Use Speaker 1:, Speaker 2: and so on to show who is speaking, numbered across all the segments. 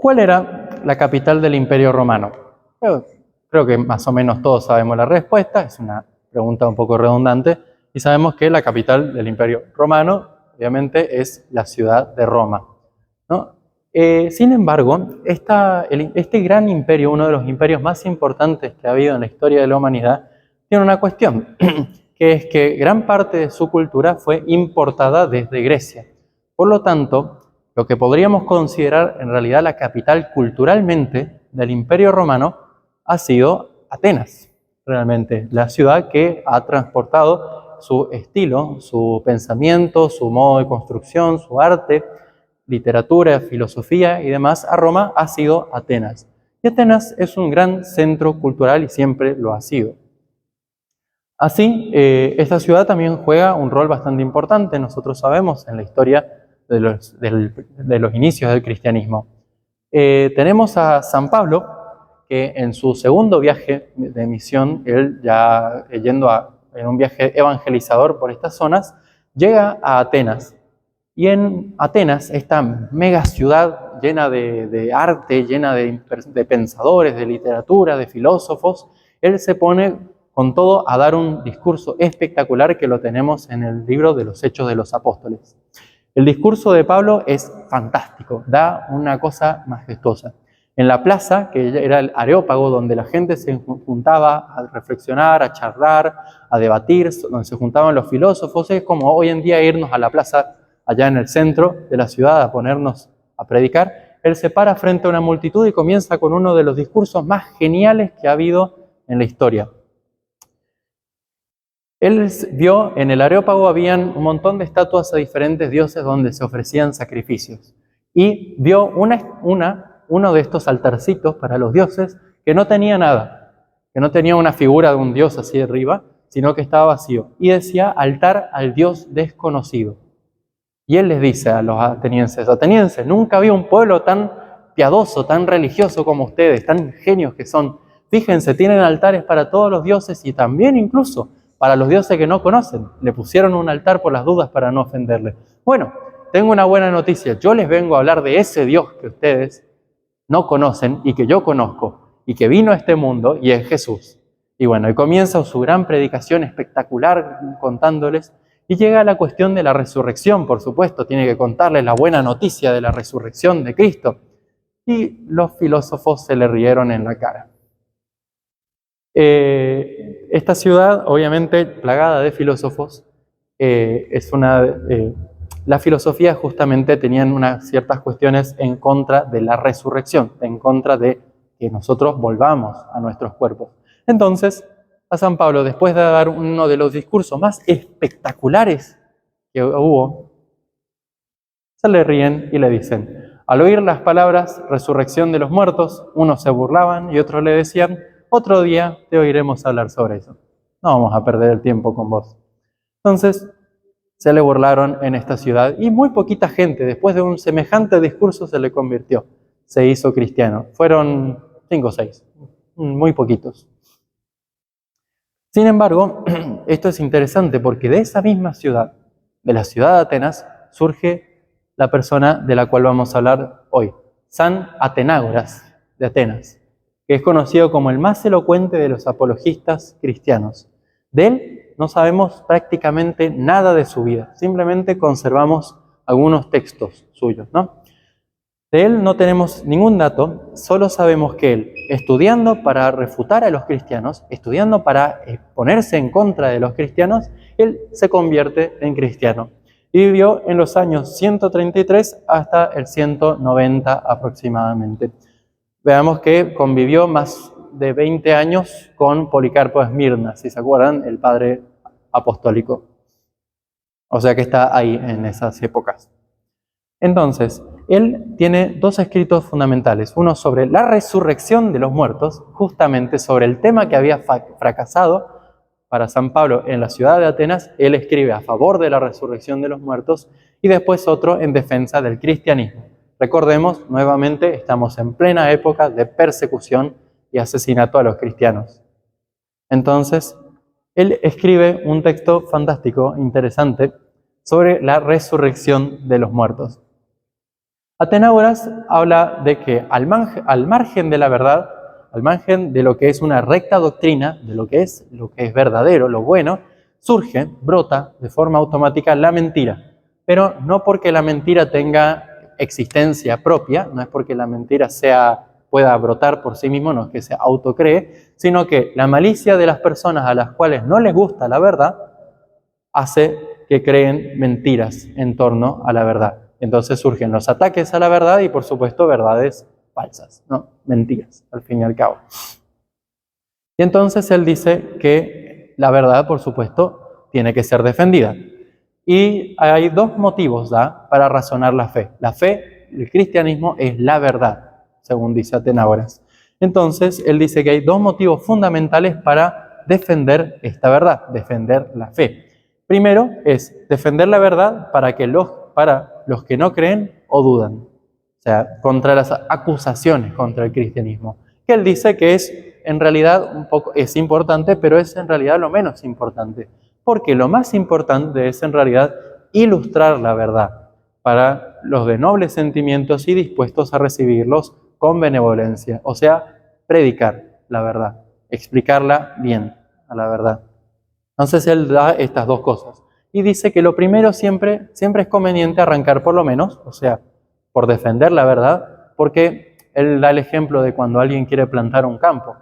Speaker 1: ¿Cuál era la capital del Imperio Romano? Creo que más o menos todos sabemos la respuesta, es una pregunta un poco redundante, y sabemos que la capital del Imperio Romano, obviamente, es la ciudad de Roma, ¿no? Sin embargo, este gran imperio, uno de los imperios más importantes que ha habido en la historia de la humanidad, tiene una cuestión, que es que gran parte de su cultura fue importada desde Grecia. Por lo tanto, lo que podríamos considerar en realidad la capital culturalmente del Imperio Romano ha sido Atenas, realmente, la ciudad que ha transportado su estilo, su pensamiento, su modo de construcción, su arte, literatura, filosofía y demás a Roma ha sido Atenas. Y Atenas es un gran centro cultural y siempre lo ha sido. Así, esta ciudad también juega un rol bastante importante, nosotros sabemos, en la historia de los inicios del cristianismo. Tenemos a San Pablo, que en su segundo viaje de misión, él ya yendo en un viaje evangelizador por estas zonas, llega a Atenas. Y en Atenas, esta mega ciudad llena de arte, llena de pensadores, de literatura, de filósofos, él se pone con todo a dar un discurso espectacular que lo tenemos en el libro de los Hechos de los Apóstoles. El discurso de Pablo es fantástico, da una cosa majestuosa. En la plaza, que era el Areópago, donde la gente se juntaba a reflexionar, a charlar, a debatir, donde se juntaban los filósofos, es como hoy en día irnos a la plaza allá en el centro de la ciudad a ponernos a predicar. Él se para frente a una multitud y comienza con uno de los discursos más geniales que ha habido en la historia. Él vio en el Areópago habían un montón de estatuas a diferentes dioses donde se ofrecían sacrificios. Y vio uno de estos altarcitos para los dioses que no tenía nada, que no tenía una figura de un dios así arriba, sino que estaba vacío. Y decía altar al dios desconocido. Y él les dice a los atenienses, nunca había un pueblo tan piadoso, tan religioso como ustedes, tan genios que son. Fíjense, tienen altares para todos los dioses y también incluso para los dioses que no conocen. Le pusieron un altar por las dudas para no ofenderle. Bueno, tengo una buena noticia. Yo les vengo a hablar de ese Dios que ustedes no conocen y que yo conozco y que vino a este mundo y es Jesús. Y bueno, y comienza su gran predicación espectacular contándoles y llega a la cuestión de la resurrección, por supuesto. Tiene que contarles la buena noticia de la resurrección de Cristo. Y los filósofos se le rieron en la cara. Esta ciudad, obviamente plagada de filósofos, la filosofía justamente tenían unas ciertas cuestiones en contra de la resurrección, en contra de que nosotros volvamos a nuestros cuerpos. Entonces, a San Pablo, después de dar uno de los discursos más espectaculares que hubo, se le ríen y le dicen, al oír las palabras resurrección de los muertos, unos se burlaban y otros le decían, otro día te oiremos hablar sobre eso. No vamos a perder el tiempo con vos. Entonces, se le burlaron en esta ciudad y muy poquita gente, después de un semejante discurso, se le convirtió. Se hizo cristiano. Fueron 5 o 6, muy poquitos. Sin embargo, esto es interesante porque de esa misma ciudad, de la ciudad de Atenas, surge la persona de la cual vamos a hablar hoy, San Atenágoras de Atenas, que es conocido como el más elocuente de los apologistas cristianos. De él no sabemos prácticamente nada de su vida, simplemente conservamos algunos textos suyos, ¿no? De él no tenemos ningún dato, solo sabemos que él, estudiando para refutar a los cristianos, estudiando para ponerse en contra de los cristianos, él se convierte en cristiano. Y vivió en los años 133 hasta el 190 aproximadamente. Veamos que convivió más de 20 años con Policarpo de Esmirna, si se acuerdan, el padre apostólico. O sea que está ahí en esas épocas. Entonces, él tiene dos escritos fundamentales, uno sobre la resurrección de los muertos, justamente sobre el tema que había fracasado para San Pablo en la ciudad de Atenas. Él escribe a favor de la resurrección de los muertos y después otro en defensa del cristianismo. Recordemos, nuevamente, estamos en plena época de persecución y asesinato a los cristianos. Entonces, él escribe un texto fantástico, interesante, sobre la resurrección de los muertos. Atenágoras habla de que al margen de la verdad, al margen de lo que es una recta doctrina, de lo que es verdadero, lo bueno, surge, brota de forma automática la mentira. Pero no porque la mentira tenga existencia propia, no es porque la mentira pueda brotar por sí mismo, no es que se autocree, sino que la malicia de las personas a las cuales no les gusta la verdad hace que creen mentiras en torno a la verdad. Entonces surgen los ataques a la verdad y, por supuesto, verdades falsas, ¿no? Mentiras, al fin y al cabo. Y entonces él dice que la verdad, por supuesto, tiene que ser defendida. Y hay dos motivos para razonar la fe. La fe, el cristianismo, es la verdad, según dice Atenágoras. Entonces, él dice que hay dos motivos fundamentales para defender esta verdad, defender la fe. Primero es defender la verdad para los que no creen o dudan. O sea, contra las acusaciones contra el cristianismo. Que él dice que en realidad es importante, pero es en realidad lo menos importante. Porque lo más importante es en realidad ilustrar la verdad para los de nobles sentimientos y dispuestos a recibirlos con benevolencia. O sea, predicar la verdad, explicarla bien a la verdad. Entonces él da estas dos cosas. Y dice que lo primero siempre es conveniente arrancar por lo menos, o sea, por defender la verdad, porque él da el ejemplo de cuando alguien quiere plantar un campo.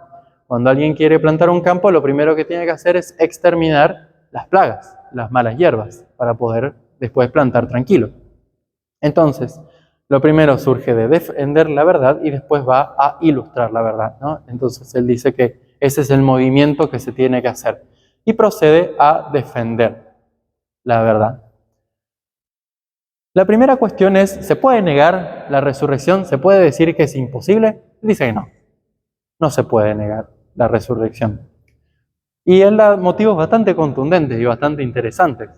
Speaker 1: Cuando alguien quiere plantar un campo, lo primero que tiene que hacer es exterminar las plagas, las malas hierbas, para poder después plantar tranquilo. Entonces, lo primero surge de defender la verdad y después va a ilustrar la verdad, ¿no? Entonces él dice que ese es el movimiento que se tiene que hacer. Y procede a defender la verdad. La primera cuestión es, ¿se puede negar la resurrección? ¿Se puede decir que es imposible? Él dice que no se puede negar la resurrección. Y él da motivos bastante contundentes y bastante interesantes,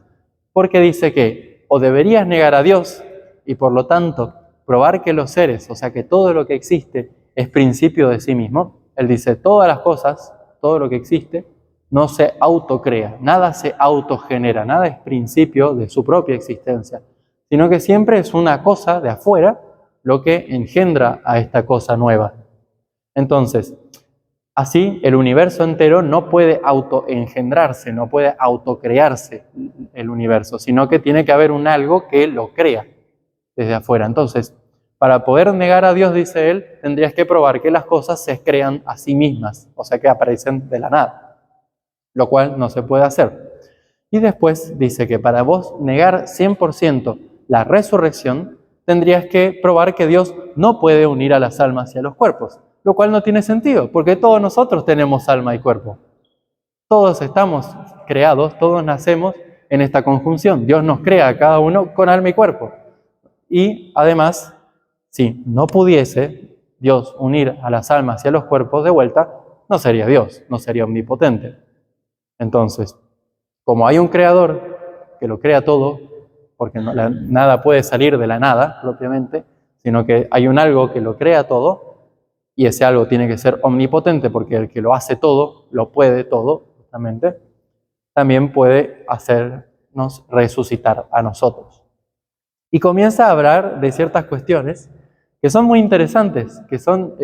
Speaker 1: porque dice que o deberías negar a Dios y por lo tanto probar que los seres, o sea que todo lo que existe es principio de sí mismo. Él dice, todas las cosas, todo lo que existe, no se autocrea, nada se autogenera, nada es principio de su propia existencia, sino que siempre es una cosa de afuera lo que engendra a esta cosa nueva. Entonces, así el universo entero no puede autoengendrarse, no puede autocrearse el universo, sino que tiene que haber un algo que lo crea desde afuera. Entonces, para poder negar a Dios, dice él, tendrías que probar que las cosas se crean a sí mismas, o sea que aparecen de la nada, lo cual no se puede hacer. Y después dice que para vos negar 100% la resurrección, tendrías que probar que Dios no puede unir a las almas y a los cuerpos, lo cual no tiene sentido, porque todos nosotros tenemos alma y cuerpo. Todos estamos creados, todos nacemos en esta conjunción. Dios nos crea a cada uno con alma y cuerpo. Y además, si no pudiese Dios unir a las almas y a los cuerpos de vuelta, no sería Dios, no sería omnipotente. Entonces, como hay un creador que lo crea todo, porque nada puede salir de la nada propiamente, sino que hay un algo que lo crea todo, y ese algo tiene que ser omnipotente, porque el que lo hace todo, lo puede todo, justamente, también puede hacernos resucitar a nosotros. Y comienza a hablar de ciertas cuestiones que son muy interesantes, que son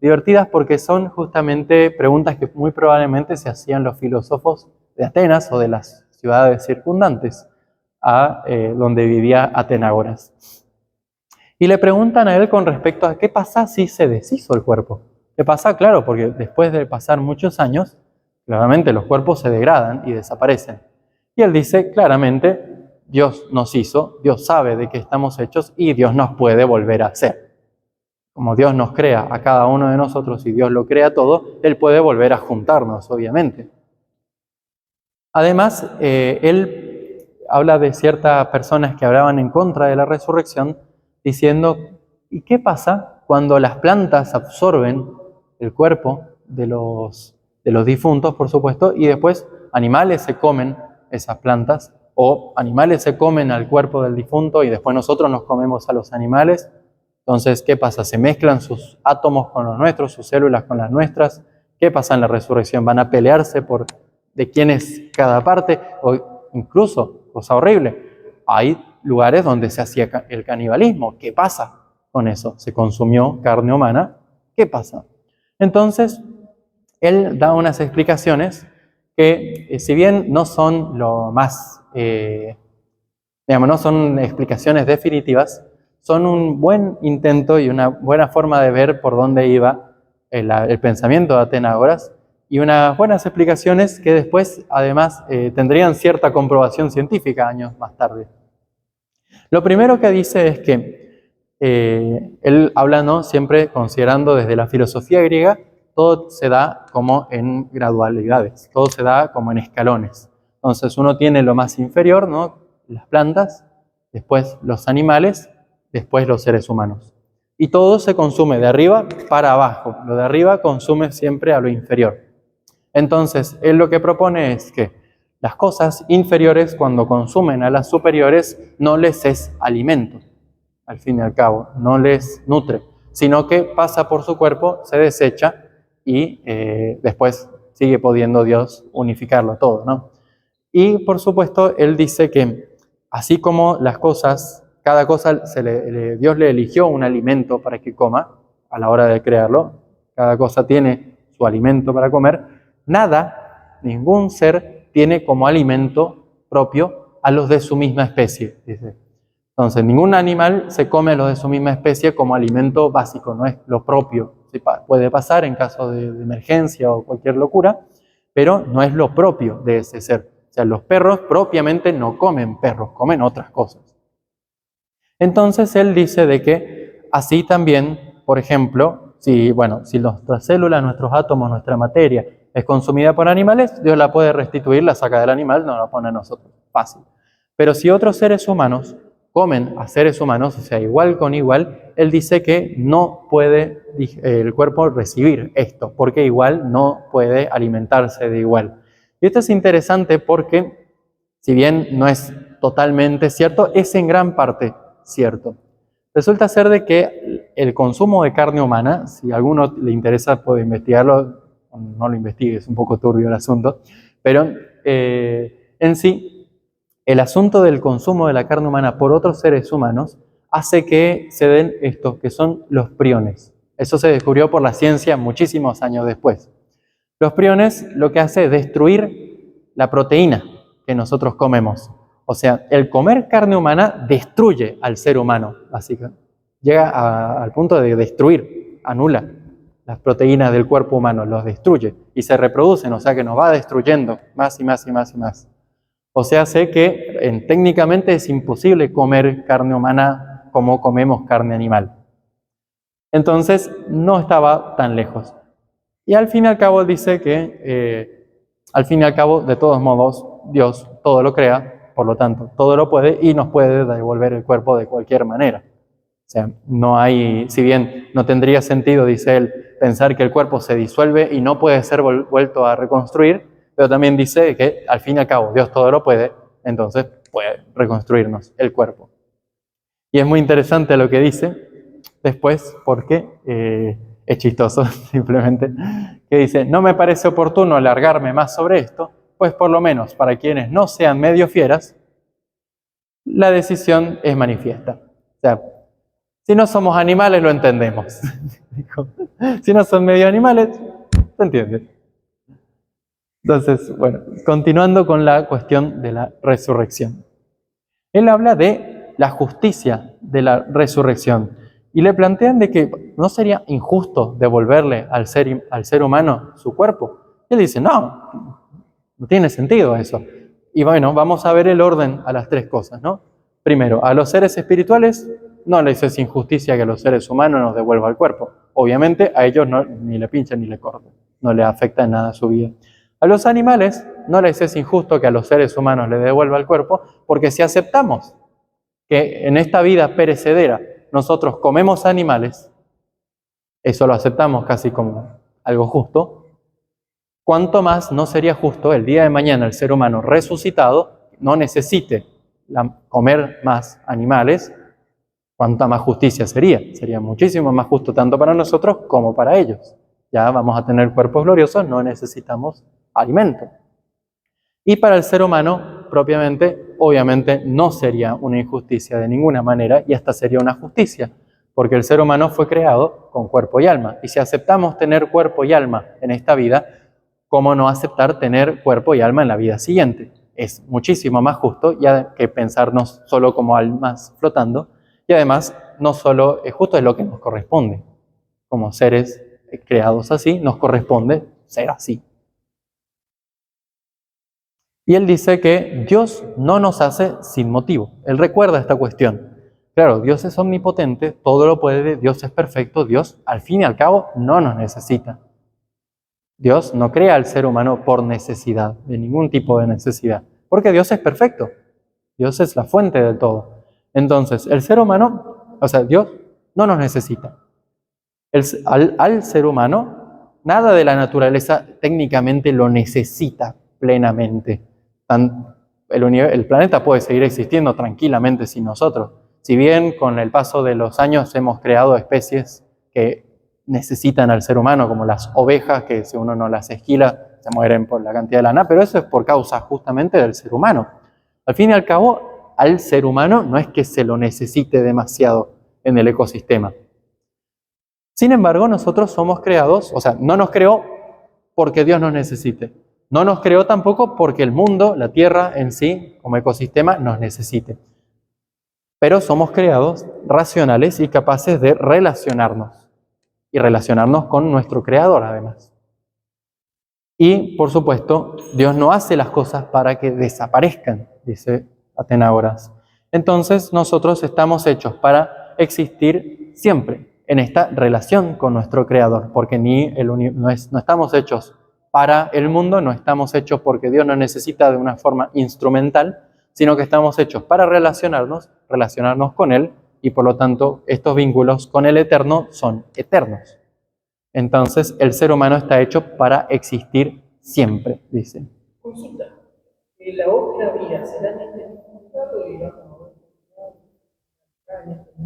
Speaker 1: divertidas porque son justamente preguntas que muy probablemente se hacían los filósofos de Atenas o de las ciudades circundantes a donde vivía Atenágoras. Y le preguntan a él con respecto a qué pasa si se deshizo el cuerpo. ¿Qué pasa? Claro, porque después de pasar muchos años, claramente los cuerpos se degradan y desaparecen. Y él dice claramente, Dios nos hizo, Dios sabe de qué estamos hechos y Dios nos puede volver a hacer. Como Dios nos crea a cada uno de nosotros y Dios lo crea todo, Él puede volver a juntarnos, obviamente. Además, él habla de ciertas personas que hablaban en contra de la resurrección, diciendo, ¿y qué pasa cuando las plantas absorben el cuerpo de los difuntos, por supuesto, y después animales se comen esas plantas, o animales se comen al cuerpo del difunto y después nosotros nos comemos a los animales? Entonces, ¿qué pasa? ¿Se mezclan sus átomos con los nuestros, sus células con las nuestras? ¿Qué pasa en la resurrección? ¿Van a pelearse de quién es cada parte? O incluso, cosa horrible, hay lugares donde se hacía el canibalismo. ¿Qué pasa con eso? Se consumió carne humana. ¿Qué pasa? Entonces, él da unas explicaciones que, si bien no son lo más, digamos, no son explicaciones definitivas, son un buen intento y una buena forma de ver por dónde iba el pensamiento de Atenágoras, y unas buenas explicaciones que después, además, tendrían cierta comprobación científica años más tarde. Lo primero que dice es que él habla, ¿no?, siempre considerando desde la filosofía griega, todo se da como en gradualidades, todo se da como en escalones. Entonces uno tiene lo más inferior, ¿no?, las plantas, después los animales, después los seres humanos. Y todo se consume de arriba para abajo. Lo de arriba consume siempre a lo inferior. Entonces, él lo que propone es que las cosas inferiores, cuando consumen a las superiores, no les es alimento, al fin y al cabo, no les nutre, sino que pasa por su cuerpo, se desecha y después sigue pudiendo Dios unificarlo todo, ¿no? Y por supuesto, él dice que así como las cosas, cada cosa Dios le eligió un alimento para que coma a la hora de crearlo, cada cosa tiene su alimento para comer, nada, ningún ser tiene como alimento propio a los de su misma especie, dice. Entonces, ningún animal se come a los de su misma especie como alimento básico, no es lo propio. Sí, puede pasar en caso de emergencia o cualquier locura, pero no es lo propio de ese ser. O sea, los perros propiamente no comen perros, comen otras cosas. Entonces, él dice de que así también, por ejemplo, si nuestras células, nuestros átomos, nuestra materia es consumida por animales, Dios la puede restituir, la saca del animal, no la pone a nosotros. Fácil. Pero si otros seres humanos comen a seres humanos, o sea, igual con igual, él dice que no puede el cuerpo recibir esto, porque igual no puede alimentarse de igual. Y esto es interesante porque, si bien no es totalmente cierto, es en gran parte cierto. Resulta ser de que el consumo de carne humana, si a alguno le interesa puede investigarlo, no lo investigue, es un poco turbio el asunto, pero en sí, el asunto del consumo de la carne humana por otros seres humanos hace que se den estos, que son los priones. Eso se descubrió por la ciencia muchísimos años después. Los priones lo que hace es destruir la proteína que nosotros comemos. O sea, el comer carne humana destruye al ser humano, básicamente. Llega al punto de destruir, anula las proteínas del cuerpo humano, los destruye y se reproducen, o sea que nos va destruyendo más y más y más y más. O sea, sé que técnicamente es imposible comer carne humana como comemos carne animal. Entonces, no estaba tan lejos. Y al fin y al cabo dice que, al fin y al cabo, de todos modos, Dios todo lo crea, por lo tanto, todo lo puede y nos puede devolver el cuerpo de cualquier manera. O sea, no hay, si bien no tendría sentido, dice él, pensar que el cuerpo se disuelve y no puede ser vuelto a reconstruir, pero también dice que al fin y al cabo Dios todo lo puede, entonces puede reconstruirnos el cuerpo. Y es muy interesante lo que dice después porque es chistoso simplemente, que dice, no me parece oportuno alargarme más sobre esto, pues por lo menos para quienes no sean medio fieras, la decisión es manifiesta. O sea, si no somos animales lo entendemos. Si no son medio animales, se entiende. Entonces, bueno, continuando con la cuestión de la resurrección. Él habla de la justicia de la resurrección y le plantean de que no sería injusto devolverle al ser humano su cuerpo. Él dice, no tiene sentido eso. Y bueno, vamos a ver el orden a las tres cosas, ¿no? Primero, a los seres espirituales no les es injusticia que a los seres humanos nos devuelva el cuerpo. Obviamente a ellos no, ni le pinchan ni le cortan, no les afecta en nada su vida. A los animales no les es injusto que a los seres humanos les devuelva el cuerpo, porque si aceptamos que en esta vida perecedera nosotros comemos animales, eso lo aceptamos casi como algo justo, cuánto más no sería justo el día de mañana el ser humano resucitado no necesite comer más animales, cuánta más justicia sería. Sería muchísimo más justo tanto para nosotros como para ellos. Ya vamos a tener cuerpos gloriosos, no necesitamos alimento. Y para el ser humano propiamente, obviamente no sería una injusticia de ninguna manera, y esta sería una justicia, porque el ser humano fue creado con cuerpo y alma. Y si aceptamos tener cuerpo y alma en esta vida, ¿cómo no aceptar tener cuerpo y alma en la vida siguiente? Es muchísimo más justo ya que pensarnos solo como almas flotando, y además no solo es justo, es lo que nos corresponde. Como seres creados así, nos corresponde ser así. Y él dice que Dios no nos hace sin motivo. Él recuerda esta cuestión. Claro, Dios es omnipotente, todo lo puede, Dios es perfecto, Dios al fin y al cabo no nos necesita. Dios no crea al ser humano por necesidad, de ningún tipo de necesidad, porque Dios es perfecto. Dios es la fuente de todo. Entonces, el ser humano, o sea, Dios no nos necesita. Al ser humano, nada de la naturaleza técnicamente lo necesita plenamente. El planeta puede seguir existiendo tranquilamente sin nosotros. Si bien con el paso de los años hemos creado especies que necesitan al ser humano, como las ovejas, que si uno no las esquila, se mueren por la cantidad de lana, pero eso es por causa justamente del ser humano. Al fin y al cabo, al ser humano no es que se lo necesite demasiado en el ecosistema. Sin embargo, nosotros somos creados, o sea, no nos creó porque Dios nos necesite. No nos creó tampoco porque el mundo, la Tierra en sí, como ecosistema, nos necesite. Pero somos creados racionales y capaces de relacionarnos. Y relacionarnos con nuestro Creador, además. Y, por supuesto, Dios no hace las cosas para que desaparezcan, dice Atenágoras. Entonces, nosotros estamos hechos para existir siempre en esta relación con nuestro Creador, porque no estamos hechos para el mundo, no estamos hechos porque Dios nos necesita de una forma instrumental, sino que estamos hechos para relacionarnos con Él, y por lo tanto estos vínculos con el Eterno son eternos. Entonces el ser humano está hecho para existir siempre, dice.
Speaker 2: Consulta, la otra vida será en este mismo estado y vamos a ver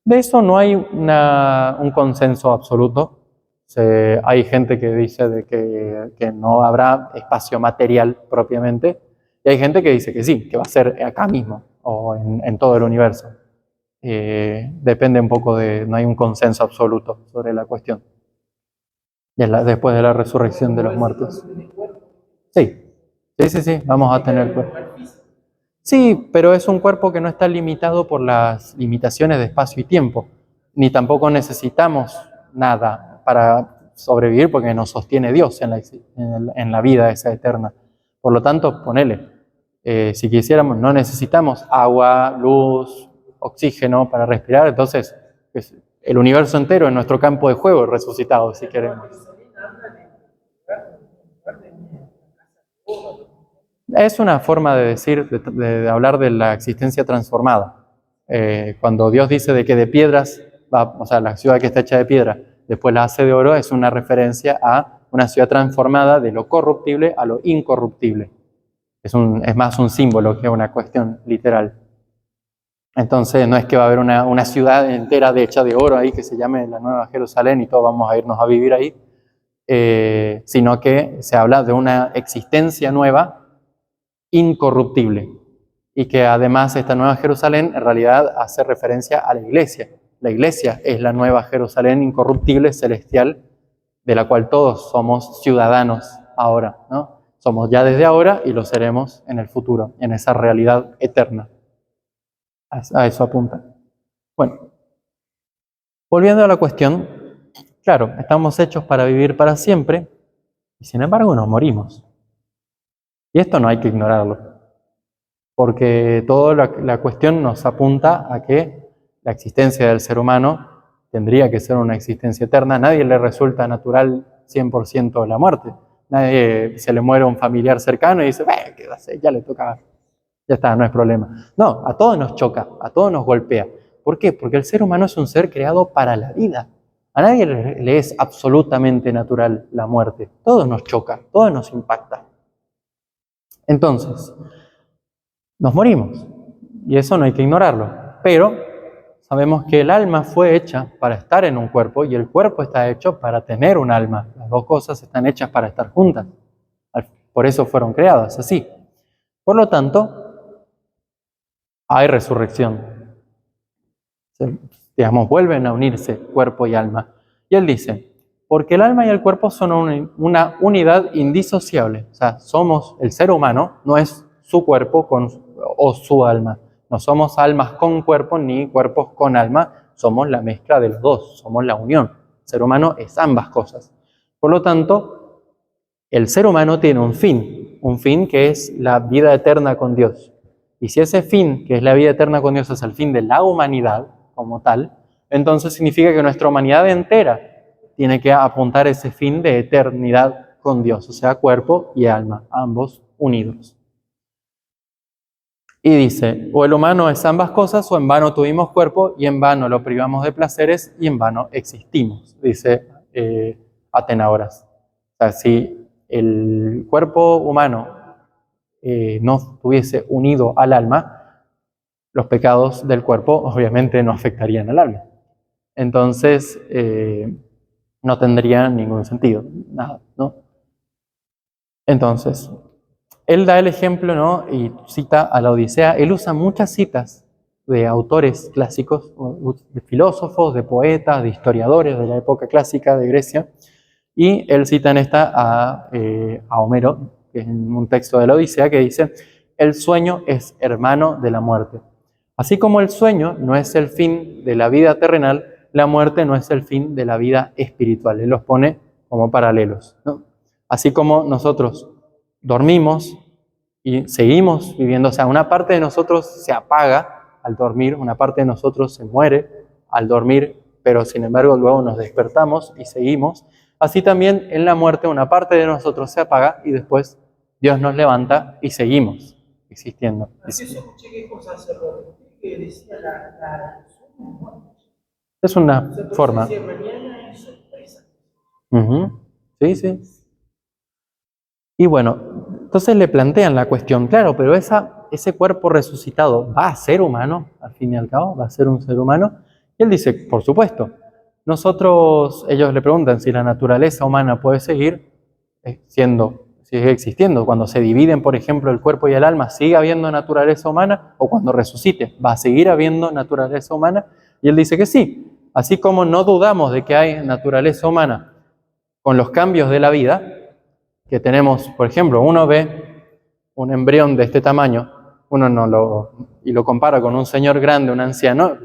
Speaker 1: de eso no hay un consenso absoluto. Hay gente que dice de que no habrá espacio material propiamente, y hay gente que dice que sí, que va a ser acá mismo o en todo el universo. Depende un poco no hay un consenso absoluto sobre la cuestión. Después de la resurrección de los muertos. Sí, sí, vamos a tener cuerpo. Sí, pero es un cuerpo que no está limitado por las limitaciones de espacio y tiempo, ni tampoco necesitamos nada para sobrevivir porque nos sostiene Dios en la vida esa eterna. Por lo tanto, ponele, si quisiéramos, no necesitamos agua, luz, oxígeno para respirar, entonces el universo entero es nuestro campo de juego resucitado, si queremos. Es una forma de decir, de hablar de la existencia transformada. Cuando Dios dice de que de piedras, o sea, la ciudad que está hecha de piedra, después la hace de oro, es una referencia a una ciudad transformada de lo corruptible a lo incorruptible. Es más un símbolo que una cuestión literal. Entonces no es que va a haber una ciudad entera hecha de oro ahí que se llame la Nueva Jerusalén y todos vamos a irnos a vivir ahí, sino que se habla de una existencia nueva incorruptible, y que además esta Nueva Jerusalén en realidad hace referencia a la iglesia. La iglesia es la Nueva Jerusalén incorruptible, celestial, de la cual todos somos ciudadanos ahora, ¿no? Somos ya desde ahora y lo seremos en el futuro, en esa realidad eterna. A eso apunta. Bueno, volviendo a la cuestión, claro, estamos hechos para vivir para siempre y sin embargo nos morimos. Y esto no hay que ignorarlo, porque toda la cuestión nos apunta a que la existencia del ser humano tendría que ser una existencia eterna. A nadie le resulta natural 100% la muerte. Nadie se le muere un familiar cercano y dice, ¿qué va a hacer? Ya le toca, ya está, no es problema. No, a todos nos choca, a todos nos golpea. ¿Por qué? Porque el ser humano es un ser creado para la vida. A nadie le es absolutamente natural la muerte. Todo nos choca, todo nos impacta. Entonces, nos morimos, y eso no hay que ignorarlo, pero sabemos que el alma fue hecha para estar en un cuerpo y el cuerpo está hecho para tener un alma. Las dos cosas están hechas para estar juntas. Por eso fueron creadas así. Por lo tanto, hay resurrección. Digamos, vuelven a unirse cuerpo y alma. Y él dice, porque el alma y el cuerpo son una unidad indisociable. O sea, somos, el ser humano no es su cuerpo o su alma. No somos almas con cuerpo ni cuerpos con alma. Somos la mezcla de los dos, somos la unión. El ser humano es ambas cosas. Por lo tanto, el ser humano tiene un fin que es la vida eterna con Dios. Y si ese fin, que es la vida eterna con Dios, es el fin de la humanidad como tal, entonces significa que nuestra humanidad entera tiene que apuntar ese fin de eternidad con Dios, o sea, cuerpo y alma, ambos unidos. Y dice, o el humano es ambas cosas, o en vano tuvimos cuerpo, y en vano lo privamos de placeres, y en vano existimos, dice Atenagoras. O sea, si el cuerpo humano no estuviese unido al alma, los pecados del cuerpo obviamente no afectarían al alma. Entonces, no tendría ningún sentido, nada, ¿no? Entonces, él da el ejemplo, ¿no? Y cita a la Odisea. Él usa muchas citas de autores clásicos, de filósofos, de poetas, de historiadores de la época clásica de Grecia. Y él cita en esta a Homero, que es en un texto de la Odisea, que dice, el sueño es hermano de la muerte. Así como el sueño no es el fin de la vida terrenal, la muerte no es el fin de la vida espiritual. Él los pone como paralelos, ¿no? Así como nosotros dormimos y seguimos viviendo, o sea, una parte de nosotros se apaga al dormir, una parte de nosotros se muere al dormir, pero sin embargo luego nos despertamos y seguimos. Así también en la muerte una parte de nosotros se apaga y después Dios nos levanta y seguimos existiendo.
Speaker 2: Así eso escuché que es un sacerdote que decía
Speaker 1: Es una forma.
Speaker 2: mañana es sorpresa.
Speaker 1: Sí, sí. Y bueno, entonces le plantean la cuestión, claro, pero ese cuerpo resucitado va a ser humano, al fin y al cabo, va a ser un ser humano. Y él dice, por supuesto. Ellos le preguntan si la naturaleza humana puede seguir sigue existiendo. Cuando se dividen, por ejemplo, el cuerpo y el alma, ¿sigue habiendo naturaleza humana? O cuando resucite, ¿va a seguir habiendo naturaleza humana? Y él dice que sí. Así como no dudamos de que hay naturaleza humana con los cambios de la vida, que tenemos, por ejemplo, uno ve un embrión de este tamaño, y lo compara con un señor grande, un anciano,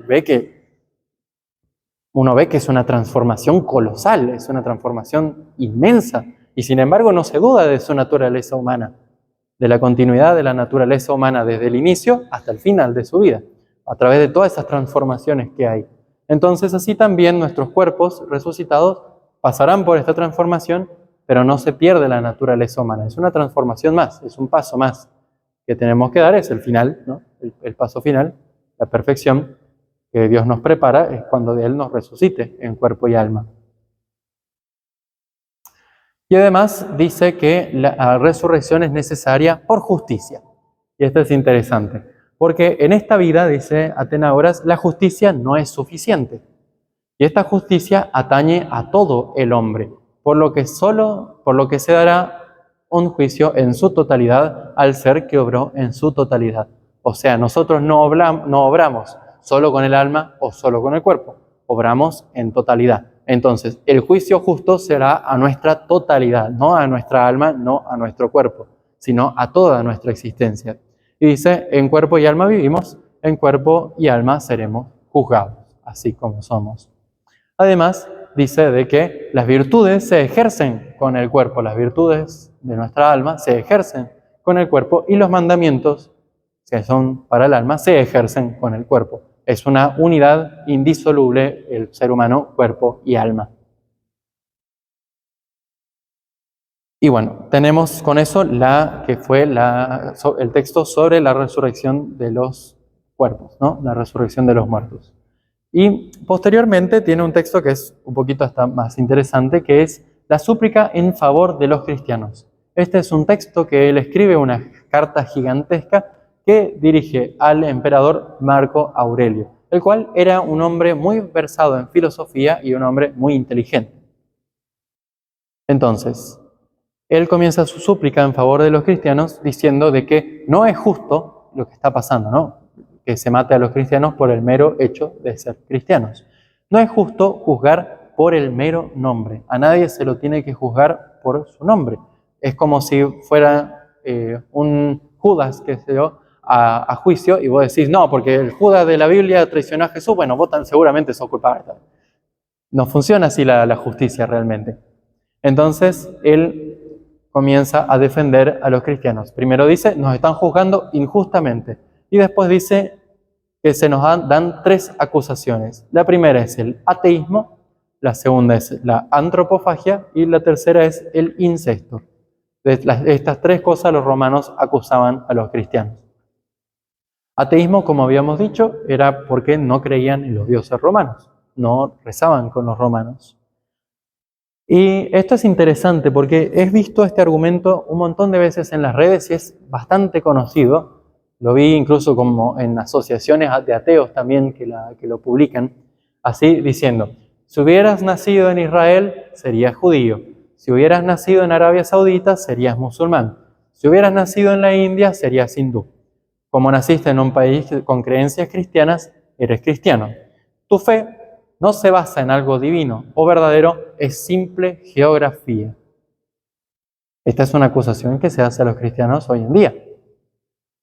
Speaker 1: uno ve que es una transformación colosal, es una transformación inmensa, y sin embargo no se duda de su naturaleza humana, de la continuidad de la naturaleza humana desde el inicio hasta el final de su vida, a través de todas esas transformaciones que hay. Entonces así también nuestros cuerpos resucitados pasarán por esta transformación, pero no se pierde la naturaleza humana. Es una transformación más, es un paso más que tenemos que dar, es el final, ¿no? El paso final, la perfección que Dios nos prepara, es cuando Él nos resucite en cuerpo y alma. Y además dice que la resurrección es necesaria por justicia. Y esto es interesante, porque en esta vida, dice Atenagoras, la justicia no es suficiente. Y esta justicia atañe a todo el hombre, por lo que se dará un juicio en su totalidad al ser que obró en su totalidad. O sea, nosotros no obramos solo con el alma o solo con el cuerpo, obramos en totalidad. Entonces, el juicio justo será a nuestra totalidad, no a nuestra alma, no a nuestro cuerpo, sino a toda nuestra existencia. Y dice, en cuerpo y alma vivimos, en cuerpo y alma seremos juzgados, así como somos. Además, dice de que las virtudes se ejercen con el cuerpo, las virtudes de nuestra alma se ejercen con el cuerpo y los mandamientos, que son para el alma, se ejercen con el cuerpo. Es una unidad indisoluble el ser humano, cuerpo y alma. Y bueno, tenemos con eso el texto sobre la resurrección de los cuerpos, ¿no? La resurrección de los muertos. Y posteriormente tiene un texto que es un poquito hasta más interesante, que es la súplica en favor de los cristianos. Este es un texto que él escribe, una carta gigantesca que dirige al emperador Marco Aurelio, el cual era un hombre muy versado en filosofía y un hombre muy inteligente. Entonces, él comienza su súplica en favor de los cristianos diciendo de que no es justo lo que está pasando, ¿no? Que se mate a los cristianos por el mero hecho de ser cristianos. No es justo juzgar por el mero nombre. A nadie se lo tiene que juzgar por su nombre. Es como si fuera un Judas que se dio a juicio y vos decís, no, porque el Judas de la Biblia traicionó a Jesús, bueno, vos seguramente sos culpable. No funciona así la justicia realmente. Entonces, él comienza a defender a los cristianos. Primero dice, nos están juzgando injustamente. Y después dice que se nos dan tres acusaciones. La primera es el ateísmo, la segunda es la antropofagia y la tercera es el incesto. De estas tres cosas los romanos acusaban a los cristianos. Ateísmo, como habíamos dicho, era porque no creían en los dioses romanos, no rezaban con los romanos. Y esto es interesante porque he visto este argumento un montón de veces en las redes y es bastante conocido. Lo vi incluso como en asociaciones de ateos también que lo publican, así diciendo, si hubieras nacido en Israel, serías judío. Si hubieras nacido en Arabia Saudita, serías musulmán. Si hubieras nacido en la India, serías hindú. Como naciste en un país con creencias cristianas, eres cristiano. Tu fe no se basa en algo divino o verdadero, es simple geografía. Esta es una acusación que se hace a los cristianos hoy en día.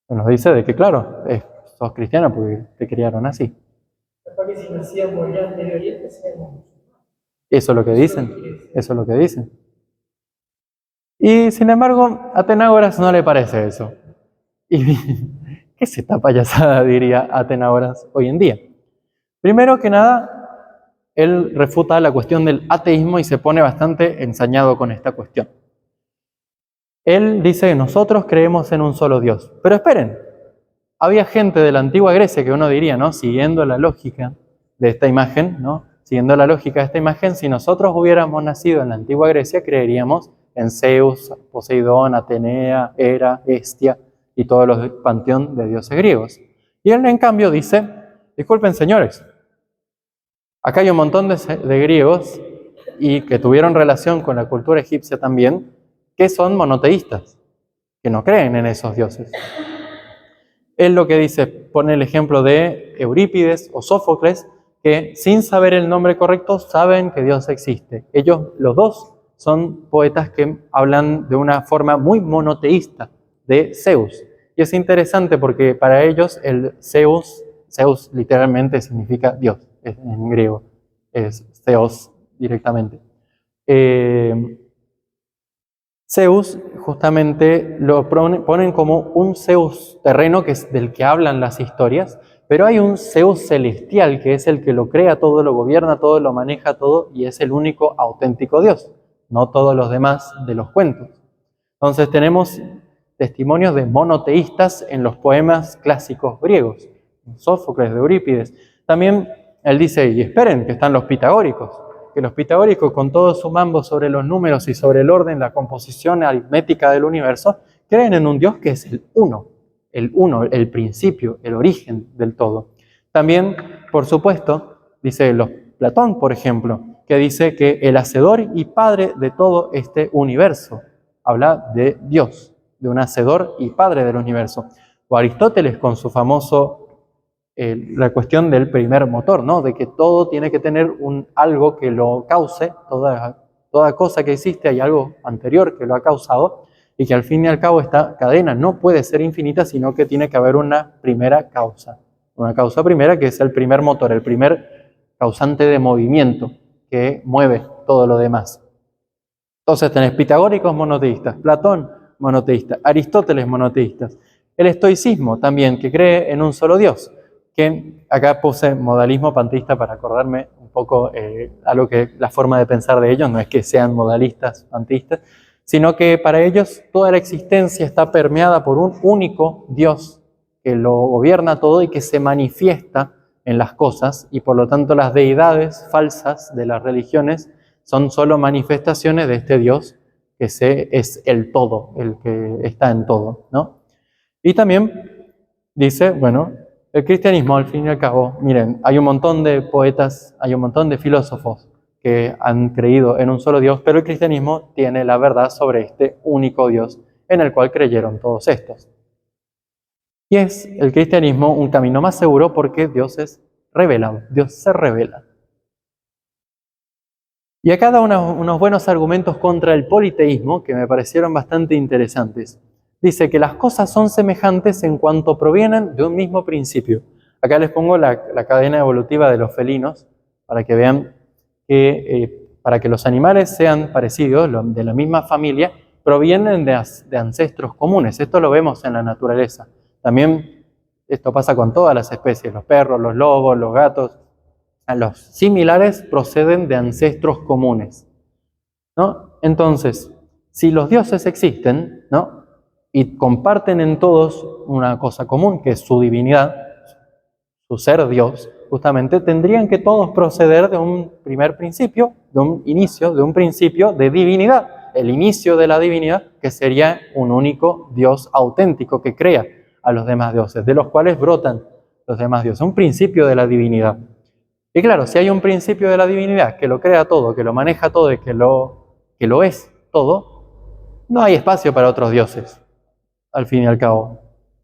Speaker 1: Se nos dice de que, claro, sos cristiano porque te criaron así.
Speaker 2: Capaz que si nacíamos allá en Medio Oriente, seríamos musulmanes.
Speaker 1: Eso es lo que dicen. Eso es lo que dicen. Y sin embargo, a Atenágoras no le parece eso. Y ¿qué es esta payasada? Diría Atenágoras hoy en día. Primero que nada, él refuta la cuestión del ateísmo y se pone bastante ensañado con esta cuestión. Él dice que nosotros creemos en un solo Dios. Pero esperen, había gente de la antigua Grecia que uno diría, ¿no? Siguiendo la lógica de esta imagen, ¿no? Siguiendo la lógica de esta imagen, si nosotros hubiéramos nacido en la antigua Grecia, creeríamos en Zeus, Poseidón, Atenea, Hera, Hestia y todos los panteón de dioses griegos. Y él, en cambio, dice, disculpen señores, acá hay un montón de griegos y que tuvieron relación con la cultura egipcia también, que son monoteístas, que no creen en esos dioses. Él lo que dice, pone el ejemplo de Eurípides o Sófocles, que sin saber el nombre correcto saben que Dios existe. Ellos, los dos, son poetas que hablan de una forma muy monoteísta de Zeus. Y es interesante porque para ellos el Zeus literalmente significa Dios, en griego, es Theos directamente. Zeus justamente lo ponen como un Zeus terreno, que es del que hablan las historias, pero hay un Zeus celestial que es el que lo crea todo, lo gobierna todo, lo maneja todo y es el único auténtico Dios, no todos los demás de los cuentos. Entonces tenemos testimonios de monoteístas en los poemas clásicos griegos, Sófocles, de Eurípides. También él dice, y esperen, que están los pitagóricos, que los pitagóricos con todo su mambo sobre los números y sobre el orden, la composición aritmética del universo, creen en un Dios que es el uno, el principio, el origen del todo. También, por supuesto, dice Platón, por ejemplo, que dice que el hacedor y padre de todo este universo, habla de Dios, de un hacedor y padre del universo. O Aristóteles con su famoso la cuestión del primer motor, ¿no? De que todo tiene que tener algo que lo cause, toda cosa que existe hay algo anterior que lo ha causado, y que al fin y al cabo esta cadena no puede ser infinita, sino que tiene que haber una primera causa. Una causa primera que es el primer motor, el primer causante de movimiento que mueve todo lo demás. Entonces tenés pitagóricos monoteístas, Platón monoteísta, Aristóteles monoteístas, el estoicismo también, que cree en un solo Dios, que acá puse modalismo panteísta para acordarme un poco a lo que la forma de pensar de ellos, no es que sean modalistas panteístas, sino que para ellos toda la existencia está permeada por un único Dios que lo gobierna todo y que se manifiesta en las cosas, y por lo tanto las deidades falsas de las religiones son solo manifestaciones de este Dios que es el todo, el que está en todo, ¿no? Y también dice, bueno, el cristianismo al fin y al cabo, miren, hay un montón de poetas, hay un montón de filósofos que han creído en un solo Dios, pero el cristianismo tiene la verdad sobre este único Dios en el cual creyeron todos estos. Y es el cristianismo un camino más seguro porque Dios es revelado, Dios se revela. Y acá da unos buenos argumentos contra el politeísmo que me parecieron bastante interesantes. Dice que las cosas son semejantes en cuanto provienen de un mismo principio. Acá les pongo la cadena evolutiva de los felinos para que vean que para que los animales sean parecidos, de la misma familia, provienen de ancestros comunes. Esto lo vemos en la naturaleza. También esto pasa con todas las especies, los perros, los lobos, los gatos. Los similares proceden de ancestros comunes, ¿no? Entonces, si los dioses existen, ¿no? Y comparten en todos una cosa común, que es su divinidad, su ser Dios, justamente tendrían que todos proceder de un primer principio, de un inicio, de un principio de divinidad, el inicio de la divinidad, que sería un único Dios auténtico que crea a los demás dioses, de los cuales brotan los demás dioses, un principio de la divinidad. Y claro, si hay un principio de la divinidad que lo crea todo, que lo maneja todo y que lo es todo, no hay espacio para otros dioses, al fin y al cabo.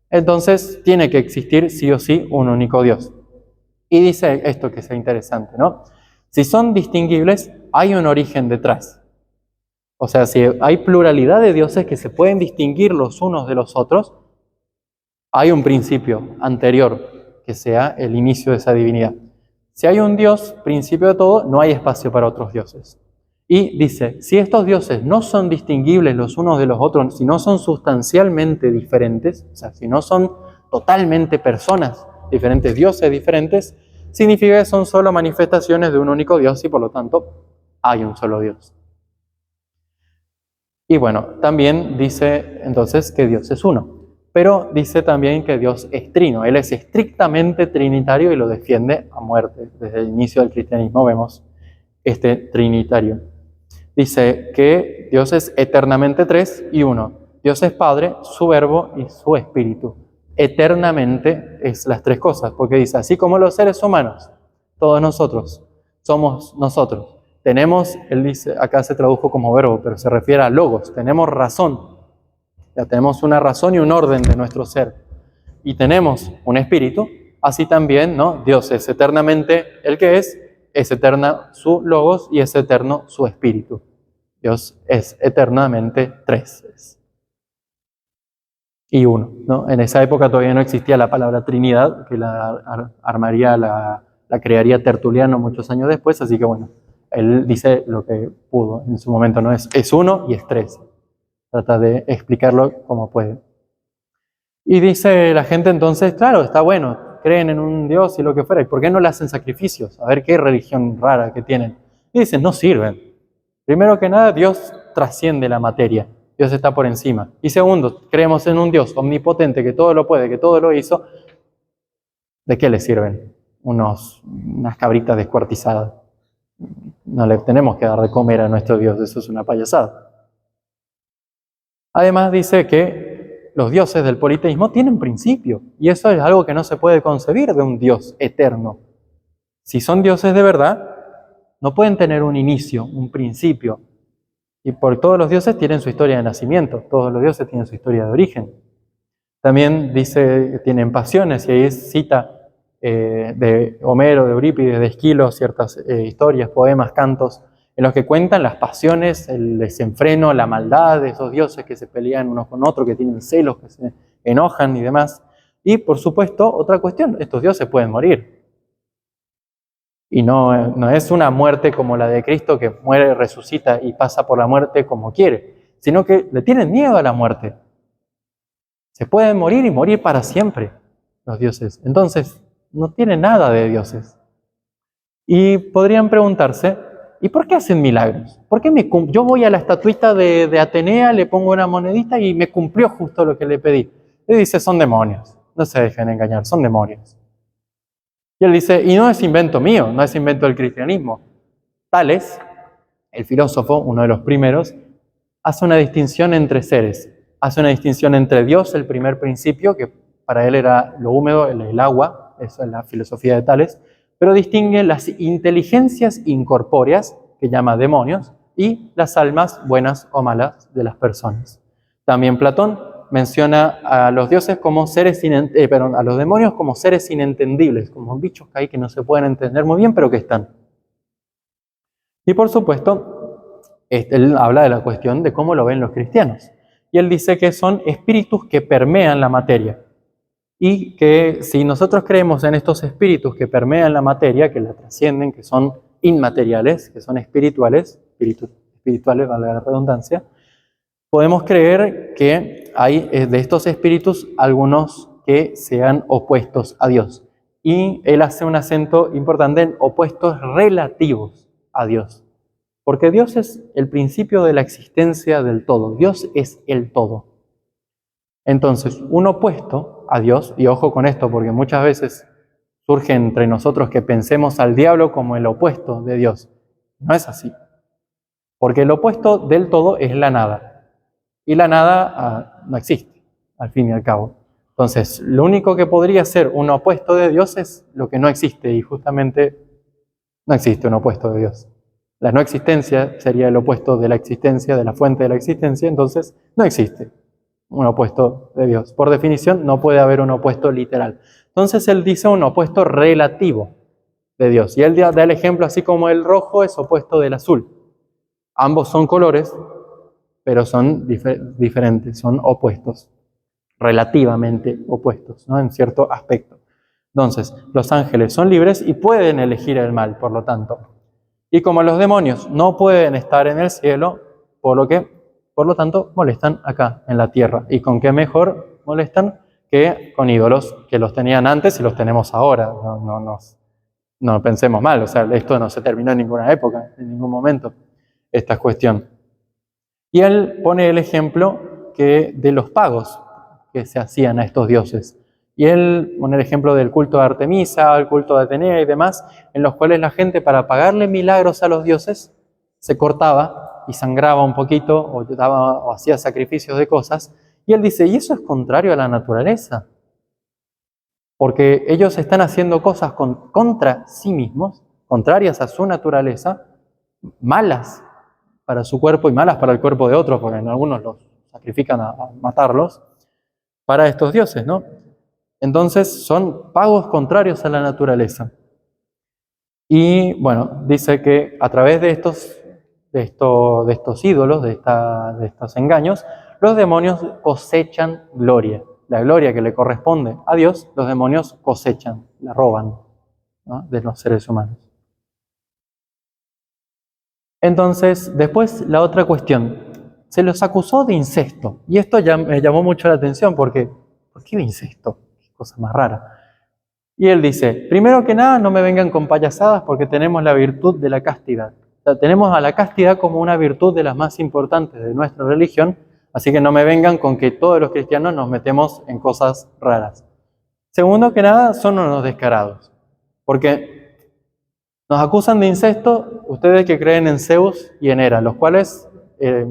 Speaker 1: Entonces tiene que existir sí o sí un único Dios. Y dice esto que es interesante, ¿no? Si son distinguibles, hay un origen detrás. O sea, si hay pluralidad de dioses que se pueden distinguir los unos de los otros, hay un principio anterior que sea el inicio de esa divinidad. Si hay un Dios, principio de todo, no hay espacio para otros dioses. Y dice, si estos dioses no son distinguibles los unos de los otros, si no son sustancialmente diferentes, o sea, si no son totalmente personas diferentes, dioses diferentes, significa que son solo manifestaciones de un único Dios y por lo tanto hay un solo Dios. Y bueno, también dice entonces que Dios es uno. Pero dice también que Dios es trino. Él es estrictamente trinitario y lo defiende a muerte. Desde el inicio del cristianismo vemos este trinitario. Dice que Dios es eternamente tres y uno. Dios es Padre, su Verbo y su Espíritu. Eternamente es las tres cosas, porque dice, así como los seres humanos, todos nosotros, somos nosotros. Tenemos, él dice, acá se tradujo como verbo, pero se refiere a logos, tenemos razón. Ya tenemos una razón y un orden de nuestro ser. Y tenemos un espíritu, así también, ¿no? Dios es eternamente el que es eterna su logos y es eterno su espíritu. Dios es eternamente tres. Y uno, ¿no? En esa época todavía no existía la palabra Trinidad, que la crearía Tertuliano muchos años después, así que bueno, él dice lo que pudo en su momento, ¿no? Es uno y es tres. Trata de explicarlo como puede. Y dice la gente entonces, claro, está bueno, creen en un Dios y lo que fuera, ¿y por qué no le hacen sacrificios? A ver qué religión rara que tienen. Y dicen, no sirven. Primero que nada, Dios trasciende la materia, Dios está por encima. Y segundo, creemos en un Dios omnipotente que todo lo puede, que todo lo hizo. ¿De qué le sirven unas cabritas descuartizadas? No le tenemos que dar de comer a nuestro Dios, eso es una payasada. Además dice que los dioses del politeísmo tienen principio, y eso es algo que no se puede concebir de un Dios eterno. Si son dioses de verdad, no pueden tener un inicio, un principio. Y por todos los dioses tienen su historia de nacimiento, todos los dioses tienen su historia de origen. También dice que tienen pasiones, y ahí cita de Homero, de Eurípides, de Esquilo, ciertas historias, poemas, cantos, en los que cuentan las pasiones, el desenfreno, la maldad de esos dioses que se pelean unos con otros, que tienen celos, que se enojan y demás. Y por supuesto, otra cuestión, estos dioses pueden morir. Y no es una muerte como la de Cristo, que muere, resucita y pasa por la muerte como quiere, sino que le tienen miedo a la muerte. Se pueden morir y morir para siempre los dioses. Entonces, no tienen nada de dioses. Y podrían preguntarse, ¿y por qué hacen milagros? ¿Por qué yo voy a la estatuita de Atenea, le pongo una monedita y me cumplió justo lo que le pedí? Él dice, son demonios. No se dejen engañar, son demonios. Y él dice, y no es invento mío, no es invento del cristianismo. Tales, el filósofo, uno de los primeros, hace una distinción entre seres. Hace una distinción entre Dios, el primer principio, que para él era lo húmedo, el agua, eso es la filosofía de Tales, pero distingue las inteligencias incorpóreas que llama demonios, y las almas buenas o malas de las personas. También Platón menciona a los dioses como seres a los demonios como seres inentendibles, como bichos que hay que no se pueden entender muy bien, pero que están. Y por supuesto, él habla de la cuestión de cómo lo ven los cristianos. Y él dice que son espíritus que permean la materia. Y que si nosotros creemos en estos espíritus que permean la materia, que la trascienden, que son inmateriales, que son espirituales, valga la redundancia, podemos creer que hay de estos espíritus algunos que sean opuestos a Dios. Y él hace un acento importante en opuestos relativos a Dios. Porque Dios es el principio de la existencia del todo. Dios es el todo. Entonces, un opuesto a Dios, y ojo con esto porque muchas veces surge entre nosotros que pensemos al diablo como el opuesto de Dios. No es así. Porque el opuesto del todo es la nada. Y la nada no existe, al fin y al cabo. Entonces, lo único que podría ser un opuesto de Dios es lo que no existe, y justamente no existe un opuesto de Dios. La no existencia sería el opuesto de la existencia, de la fuente de la existencia, entonces no existe un opuesto de Dios. Por definición, no puede haber un opuesto literal. Entonces él dice un opuesto relativo de Dios. Y él da el ejemplo así como el rojo es opuesto del azul. Ambos son colores, pero son diferentes, son opuestos, relativamente opuestos, ¿no? En cierto aspecto. Entonces, los ángeles son libres y pueden elegir el mal, por lo tanto. Y como los demonios no pueden estar en el cielo, por lo tanto, molestan acá, en la tierra. ¿Y con qué mejor molestan que con ídolos que los tenían antes y los tenemos ahora? No pensemos mal, o sea, esto no se terminó en ninguna época, en ningún momento, esta cuestión. Y él pone el ejemplo de los pagos que se hacían a estos dioses. Y él pone el ejemplo del culto de Artemisa, el culto de Atenea y demás, en los cuales la gente, para pagarle milagros a los dioses, se cortaba y sangraba un poquito o hacía sacrificios de cosas. Y él dice, y eso es contrario a la naturaleza, porque ellos están haciendo cosas contra sí mismos, contrarias a su naturaleza, malas para su cuerpo y malas para el cuerpo de otros, porque en algunos los sacrifican a matarlos, para estos dioses, ¿no? Entonces son pagos contrarios a la naturaleza. Y bueno, dice que a través de estos ídolos, de estos engaños, los demonios cosechan gloria. La gloria que le corresponde a Dios, los demonios cosechan, la roban, ¿no?, de los seres humanos. Entonces, después la otra cuestión, se los acusó de incesto. Y esto ya me llamó mucho la atención porque, ¿por qué de incesto? Qué cosa más rara. Y él dice, primero que nada, no me vengan con payasadas porque tenemos la virtud de la castidad. O sea, tenemos a la castidad como una virtud de las más importantes de nuestra religión, así que no me vengan con que todos los cristianos nos metemos en cosas raras. Segundo que nada, son unos descarados, porque nos acusan de incesto ustedes que creen en Zeus y en Hera, los cuales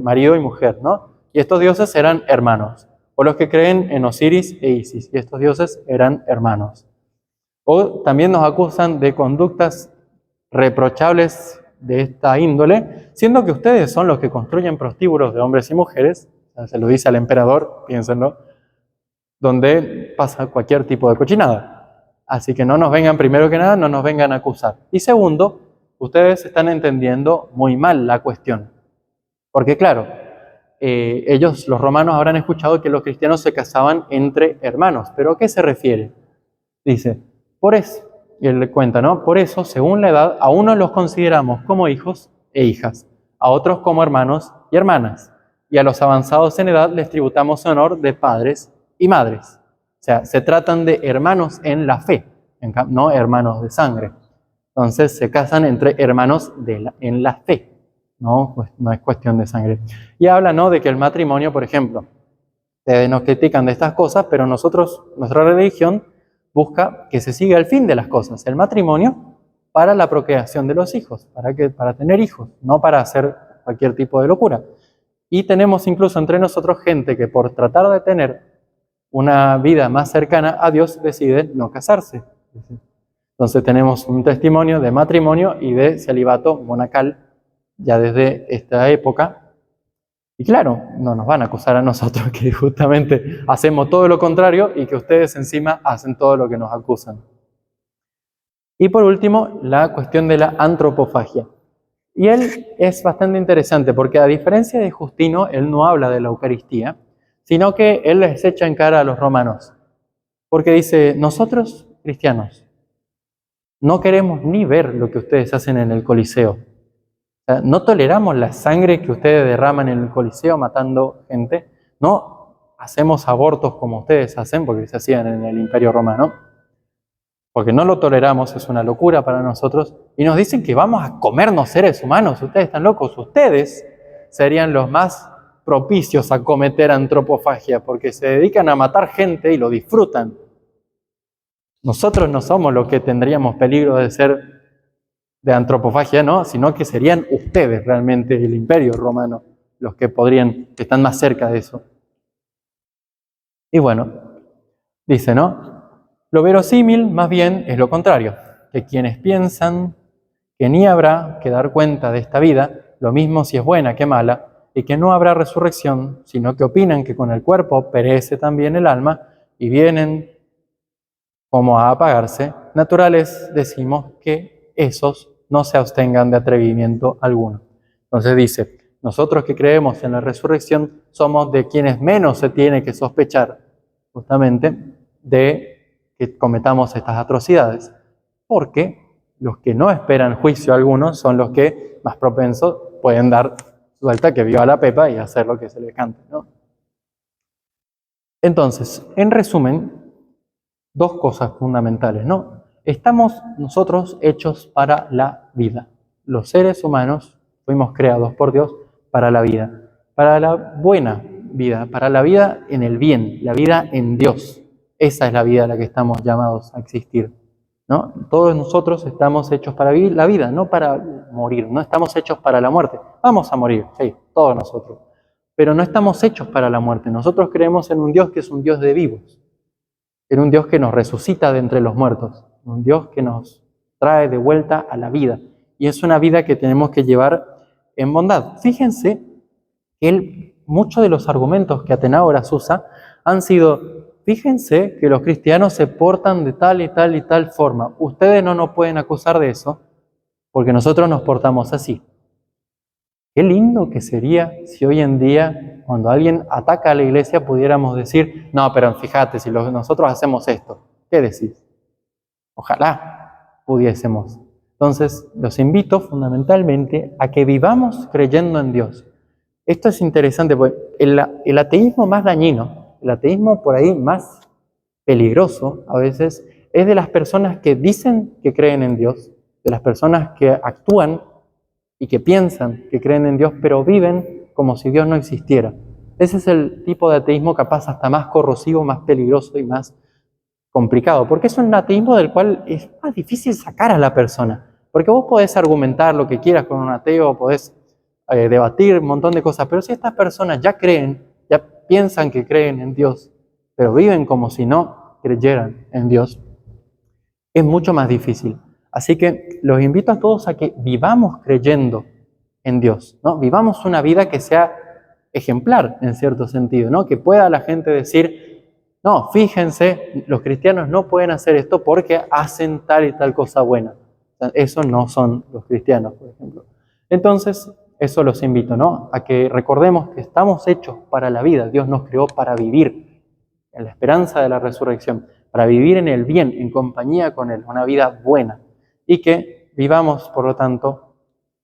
Speaker 1: marido y mujer, ¿no? Y estos dioses eran hermanos. O los que creen en Osiris e Isis, y estos dioses eran hermanos. O también nos acusan de conductas reprochables de esta índole, siendo que ustedes son los que construyen prostíbulos de hombres y mujeres, se lo dice al emperador, piénsenlo, donde pasa cualquier tipo de cochinada. Así que no nos vengan, primero que nada, no nos vengan a acusar. Y segundo, ustedes están entendiendo muy mal la cuestión. Porque claro, ellos, los romanos, habrán escuchado que los cristianos se casaban entre hermanos. ¿Pero a qué se refiere? Dice, por eso, y él le cuenta, ¿no? Por eso, según la edad, a unos los consideramos como hijos e hijas, a otros como hermanos y hermanas, y a los avanzados en edad les tributamos honor de padres y madres. O sea, se tratan de hermanos en la fe, no hermanos de sangre. Entonces se casan entre hermanos en la fe, ¿no? Pues no es cuestión de sangre. Y habla, ¿no?, de que el matrimonio, por ejemplo, nos critican de estas cosas, pero nuestra religión busca que se siga el fin de las cosas, el matrimonio para la procreación de los hijos, para tener hijos, no para hacer cualquier tipo de locura. Y tenemos incluso entre nosotros gente que por tratar de tener una vida más cercana a Dios decide no casarse. Entonces tenemos un testimonio de matrimonio y de celibato monacal ya desde esta época. Y claro, no nos van a acusar a nosotros que justamente hacemos todo lo contrario y que ustedes encima hacen todo lo que nos acusan. Y por último, la cuestión de la antropofagia. Y él es bastante interesante porque a diferencia de Justino, él no habla de la Eucaristía, sino que él les echa en cara a los romanos. Porque dice, nosotros, cristianos, no queremos ni ver lo que ustedes hacen en el Coliseo. O sea, no toleramos la sangre que ustedes derraman en el Coliseo matando gente. No hacemos abortos como ustedes hacen, porque se hacían en el Imperio Romano. Porque no lo toleramos, es una locura para nosotros. Y nos dicen que vamos a comernos seres humanos. Ustedes están locos. Ustedes serían los más propicios a cometer antropofagia, porque se dedican a matar gente y lo disfrutan. Nosotros no somos los que tendríamos peligro de ser de antropofagia, ¿no? Sino que serían ustedes realmente, el Imperio Romano, los que que están más cerca de eso. Y bueno, dice, ¿no? Lo verosímil, más bien, es lo contrario, que quienes piensan que ni habrá que dar cuenta de esta vida, lo mismo si es buena que mala, y que no habrá resurrección, sino que opinan que con el cuerpo perece también el alma, y vienen como a apagarse, naturales decimos que esos no se abstengan de atrevimiento alguno. Entonces dice, nosotros que creemos en la resurrección somos de quienes menos se tiene que sospechar justamente de que cometamos estas atrocidades, porque los que no esperan juicio alguno son los que más propensos pueden dar suelta que viva la pepa y hacer lo que se les cante, ¿no? Entonces, en resumen, dos cosas fundamentales, ¿no? Estamos nosotros hechos para la vida. Los seres humanos fuimos creados por Dios para la vida, para la buena vida, para la vida en el bien, la vida en Dios. Esa es la vida a la que estamos llamados a existir, ¿no? Todos nosotros estamos hechos para vivir la vida, no para morir, no estamos hechos para la muerte. Vamos a morir, sí, todos nosotros. Pero no estamos hechos para la muerte. Nosotros creemos en un Dios que es un Dios de vivos, en un Dios que nos resucita de entre los muertos, un Dios que nos trae de vuelta a la vida. Y es una vida que tenemos que llevar en bondad. Fíjense que muchos de los argumentos que Atenágoras usa han sido, fíjense que los cristianos se portan de tal y tal y tal forma. Ustedes no nos pueden acusar de eso porque nosotros nos portamos así. Qué lindo que sería si hoy en día, cuando alguien ataca a la iglesia, pudiéramos decir, no, pero fíjate, si nosotros hacemos esto, ¿qué decís? Ojalá pudiésemos. Entonces, los invito fundamentalmente a que vivamos creyendo en Dios. Esto es interesante, porque el ateísmo más dañino, el ateísmo por ahí más peligroso a veces, es de las personas que dicen que creen en Dios, de las personas que actúan y que piensan que creen en Dios, pero viven como si Dios no existiera. Ese es el tipo de ateísmo capaz hasta más corrosivo, más peligroso y más complicado, porque es un ateísmo del cual es más difícil sacar a la persona, porque vos podés argumentar lo que quieras con un ateo, podés debatir un montón de cosas, pero si estas personas ya creen, ya piensan que creen en Dios, pero viven como si no creyeran en Dios, es mucho más difícil. Así que los invito a todos a que vivamos creyendo en Dios, ¿no? Vivamos una vida que sea ejemplar en cierto sentido, ¿no? Que pueda la gente decir, no, fíjense, los cristianos no pueden hacer esto porque hacen tal y tal cosa buena. O sea, eso no son los cristianos, por ejemplo. Entonces, eso los invito, ¿no? A que recordemos que estamos hechos para la vida. Dios nos creó para vivir en la esperanza de la resurrección, para vivir en el bien, en compañía con Él, una vida buena. Y que vivamos, por lo tanto,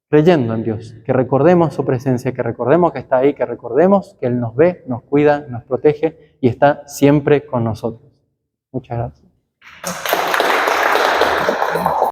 Speaker 1: creyendo en Dios, que recordemos su presencia, que recordemos que está ahí, que recordemos que Él nos ve, nos cuida, nos protege y está siempre con nosotros. Muchas gracias.